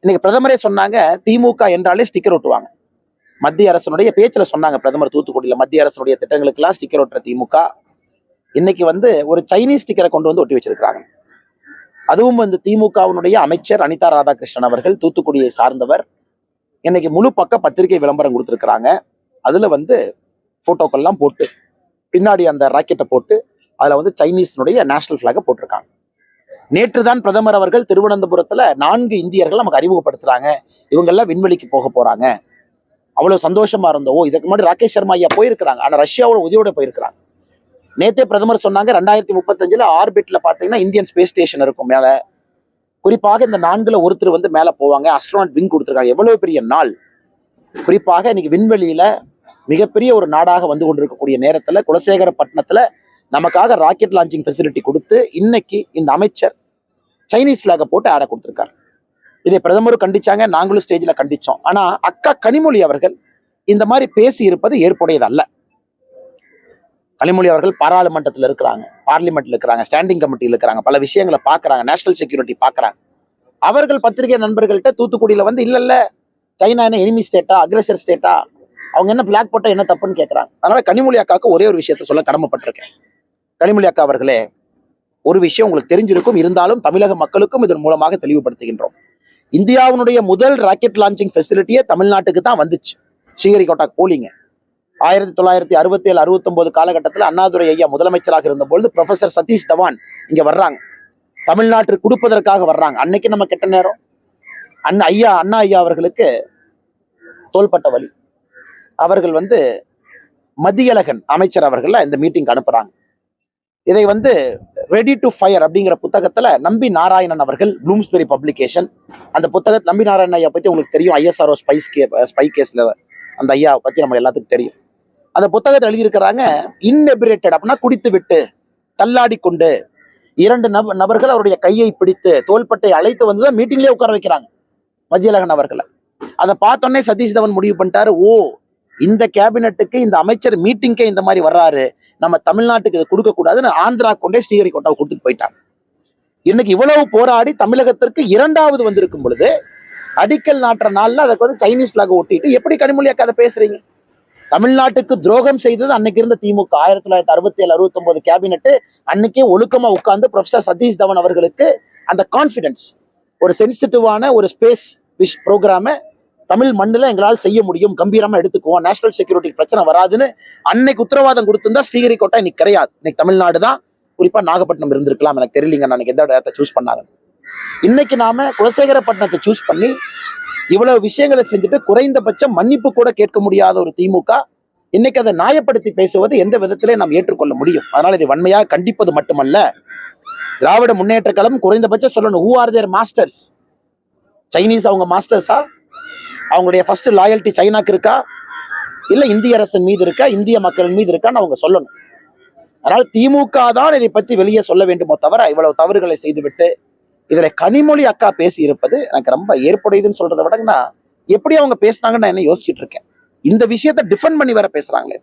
இன்னைக்கு பிரதமரே சொன்னாங்க, திமுக என்றாலே ஸ்டிக்கர் ஒட்டுவாங்க. மத்திய அரசனுடைய பேச்சுல சொன்னாங்க பிரதமர் தூத்துக்குடியில, மத்திய அரசனுடைய திட்டங்களுக்கெல்லாம் ஸ்டிக்கர் ஒட்டுற திமுக இன்னைக்கு ஒரு சைனீஸ் ஸ்டிக்கரை கொண்டு வந்து ஒட்டி வச்சிருக்காங்க. அதுவும் திமுகவினுடைய அமைச்சர் அனிதா ராதாகிருஷ்ணன் அவர்கள் தூத்துக்குடியை சார்ந்தவர். இன்னைக்கு முழு பக்க பத்திரிகை விளம்பரம் கொடுத்திருக்கிறாங்க. அதுல போட்டோக்கள்லாம் போட்டு பின்னாடி அந்த ராக்கெட்டை போட்டு அதுல சைனீஸ்னுடைய நேஷனல் பிளாக போட்டிருக்காங்க. நேற்று தான் பிரதமர் அவர்கள் திருவனந்தபுரத்துல 4 இந்தியர்கள் நமக்கு அறிமுகப்படுத்துறாங்க. இவங்கெல்லாம் விண்வெளிக்கு போக போறாங்க. அவ்வளவு சந்தோஷமா இருந்தோம். இதுக்கு முன்னாடி ராகேஷ் சர்மா ஐயா போயிருக்கிறாங்க. ஆனா ரஷ்யாவோட உதவியோட போயிருக்கிறாங்க. நேத்தே பிரதமர் சொன்னாங்க 2035 ஆர்பிட்ல பாத்தீங்கன்னா இந்தியன் ஸ்பேஸ் ஸ்டேஷன் இருக்கும் மேல. குறிப்பாக இந்த 4ல ஒருத்தர் மேல போவாங்க. அஸ்ட்ரோனாட் விங் கொடுத்துருக்காங்க. எவ்வளவு பெரிய நாள். குறிப்பாக இன்னைக்கு விண்வெளியில மிகப்பெரிய ஒரு நாடாக வந்து கொண்டிருக்கக்கூடிய நேரத்துல குலசேகரப்பட்டினத்துல நமக்காக ராக்கெட் லான்ச்சிங் ஃபெசிலிட்டி கொடுத்து இன்னைக்கு இந்த அமைச்சர் சைனீஸ் பிளாக போட்டு ஆட கொடுத்திருக்காரு. இதை பிரதமரும் கண்டிச்சாங்க, நாங்களும் ஸ்டேஜ்ல கண்டிச்சோம். ஆனா அக்கா கனிமொழி அவர்கள் இந்த மாதிரி பேசி இருப்பது ஏற்புடையது அல்ல. கனிமொழி அவர்கள் பாராளுமன்றத்தில் இருக்கிறாங்க, பார்லிமெண்ட்ல இருக்கிறாங்க, ஸ்டாண்டிங் கமிட்டியில் இருக்கிறாங்க, பல விஷயங்களை பாக்குறாங்க, நேஷனல் செக்யூரிட்டி பாக்குறாங்க. அவர்கள் பத்திரிகை நண்பர்கள்ட்ட தூத்துக்குடியில இல்ல சைனா என்ன எனிமி ஸ்டேட்டா, அக்ரெசர் ஸ்டேட்டா, அவங்க என்ன பிளாக் போட்டா என்ன தப்புன்னு கேட்கறாங்க. அதனால கனிமொழி அக்காவுக்கு ஒரே ஒரு விஷயத்த சொல்ல கடமைப்பட்டிருக்கேன். கனிமொழி அக்கா அவர்களே, ஒரு விஷயம் உங்களுக்கு தெரிஞ்சிருக்கும், இருந்தாலும் தமிழக மக்களுக்கும் இதன் மூலமாக தெளிவுபடுத்துகின்றோம். இந்தியாவினுடைய முதல் ராக்கெட் லான்ச்சிங் ஃபெசிலிட்டியே தமிழ்நாட்டுக்கு தான் வந்துச்சு. ஸ்ரீஹரிகோட்டா போலிங்க 1967, 69 காலகட்டத்தில் அண்ணாதுரை ஐயா முதலமைச்சராக இருந்த பொழுது ப்ரொஃபசர் சதீஷ் தவான் இங்க வர்றாங்க. தமிழ்நாட்டிற்கு கொடுப்பதற்காக வர்றாங்க. அன்னைக்கு நம்ம கெட்ட நேரம். அண்ணா ஐயா அவர்களுக்கு தோள்பட்ட வலி. அவர்கள் மத்தியழகன் அமைச்சர் அவர்கள் இந்த மீட்டிங் அனுப்புறாங்க. இதை ரெடி டு ஃபயர் அப்படிங்கிற புத்தகத்துல நம்பி நாராயணன் அவர்கள், ப்ளூம்ஸ்பெரி பப்ளிகேஷன், அந்த புத்தகத்தை நம்பி நாராயணன் ஐயா பத்தி உங்களுக்கு தெரியும். ISRO ஸ்பை கேஸ்ல அந்த ஐயா பத்தி நம்ம எல்லாத்துக்கும் தெரியும். அந்த புத்தகத்தை எழுதியிருக்கிறாங்க. இன்எபிரேட்டட் அப்படின்னா குடித்து விட்டு தள்ளாடி கொண்டு 2 நபர்கள் அவருடைய கையை பிடித்து தோள்பட்டை அழைத்து வந்துதான் மீட்டிங்லேயே உட்கார வைக்கிறாங்க மத்தியழகன் அவர்களை. அதை பார்த்தோன்னே சதீஷ் தவன் முடிவு பண்ணிட்டாரு, ஓ இந்த கேபினெட்டுக்கு இந்த அமைச்சர் மீட்டிங்கே இந்த மாதிரி வர்றாரு, நம்ம தமிழ்நாட்டுக்கு இதை கொடுக்க கூடாதுன்னு ஆந்திரா கொண்டே ஸ்ரீஹரிகோட்டாவை கொடுத்துட்டு போயிட்டாங்க. இன்னைக்கு இவ்வளவு போராடி தமிழகத்திற்கு 2வது வந்திருக்கும் பொழுது அடிக்கல் நாட்டுற நாள்ல அதற்கு சைனீஸ் பிளாக் ஒட்டிட்டு எப்படி கனிமொழி அக்கா அதை பேசுறீங்க? தமிழ்நாட்டுக்கு துரோகம் செய்தது அன்னைக்கு இருந்த திமுக. 1967, 69 கேபினெட் அன்னைக்கே ஒழுக்கமா உட்கார்ந்து ப்ரொஃபசர் சதீஷ் தவன் அவர்களுக்கு அந்த கான்பிடன்ஸ், ஒரு சென்சிட்டிவான ஒரு ஸ்பேஸ் ப்ரோக்ராம தமிழ் மண்ணில் எங்களால் செய்ய முடியும், கம்பீரமா எடுத்துக்குவோம், நேஷனல் செக்யூரிட்டி பிரச்சனை வராதுன்னு அன்னைக்கு உத்தரவாதம் கொடுத்திருந்தா ஸ்ரீஹரிகோட்டா இன்னைக்கு கிடையாது. இன்னைக்கு தமிழ்நாடு தான், குறிப்பா நாகப்பட்டினம் இருந்திருக்கலாம். எனக்கு தெரியலங்க நான் எந்த இடத்தை சூஸ் பண்ணாங்க. இன்னைக்கு நாம குலசேகரப்பட்டினத்தை சூஸ் பண்ணி இவ்வளவு விஷயங்களை செஞ்சுட்டு குறைந்தபட்சம் மன்னிப்பு கூட கேட்க முடியாத ஒரு திமுக இன்னைக்கு அதை நியாயப்படுத்தி பேசுவது எந்த விதத்திலே நாம் ஏற்றுக்கொள்ள முடியும்? அதனால இதை வன்மையாக கண்டிப்பது மட்டுமல்ல, திராவிட முன்னேற்ற கழகம் குறைந்தபட்சம் சொல்லணும், who are their masters? Chinese அவங்க மாஸ்டர்ஸா? அவங்களுடைய ஃபர்ஸ்ட் லாயல்ட்டி சைனாக்கு இருக்கா, இல்ல இந்திய அரசின் மீது இருக்கா, இந்திய மக்களின் மீது இருக்கான்னு அவங்க சொல்லணும். அதனால திமுக தான் இதை பத்தி வெளியே சொல்ல வேண்டுமோ தவிர இவ்வளவு தவறுகளை செய்துவிட்டு இதுல கனிமொழி அக்கா பேசி இருப்பது எனக்கு ரொம்ப ஏற்புடையதுன்னு சொல்றதை விடங்கன்னா, எப்படி அவங்க பேசுனாங்கன்னு நான் என்ன யோசிச்சுட்டு இருக்கேன். இந்த விஷயத்தை டிஃபெண்ட் பண்ணி வேற பேசுறாங்களே.